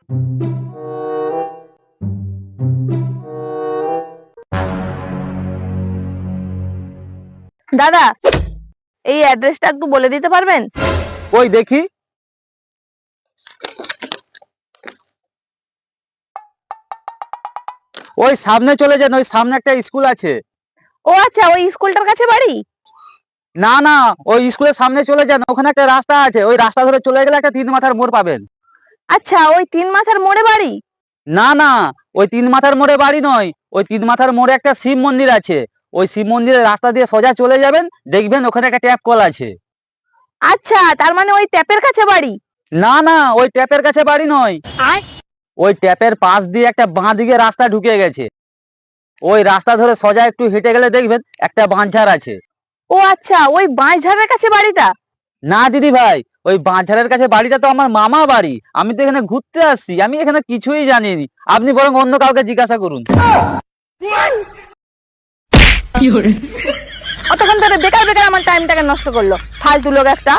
দাদা, এই অ্যাড্রেসটা একটু বলে দিতে পারবেন? ওই দেখি। ওই সামনে চলে যান, ওই সামনে একটা স্কুল আছে। ও আচ্ছা, ওই স্কুলটার কাছে বাড়ি? না না, ওই স্কুলের সামনে চলে যান, ওখানে একটা রাস্তা আছে, ওই রাস্তা ধরে চলে গেলে একটা 3 মাথার মোড় পাবেন। আচ্ছা, ওই 3 মাথার মোড়ে বাড়ি? না না, ওই 3 মাথার মোড়ে বাড়ি নয়, ওই 3 মাথার মোড়ে একটা শিব মন্দির আছে। ওই শিব মন্দিরের রাস্তা দিয়ে সোজা চলে যাবেন, দেখবেন ওখানে একটা ট্যাপ কল আছে। আচ্ছা, তার মানে ওই ট্যাপের কাছে বাড়ি? না না, ওই ট্যাপের কাছে বাড়ি নয়। ওই ট্যাপের পাশ দিয়ে একটা বাঁ দিকে রাস্তা ঢুকে গেছে, ওই রাস্তা ধরে সোজা একটু হেঁটে গেলে দেখবেন একটা বাঁশঝাড় আছে। ও আচ্ছা, ওই বাঁশঝাড়ের কাছে বাড়িটা? না দিদি ভাই, ওই বাঁশঝাড়ের কাছে বাড়িটা তো আমার মামা বাড়ি। আমি তো এখানে ঘুরতে আসছি, আমি এখানে কিছুই জানিনি। আপনি বরং অন্য কাউকে জিজ্ঞাসা করুন। অতক্ষণ ধরে বেকার বেকার আমার টাইমটাকে নষ্ট করলো, ফালতু লোক একটা।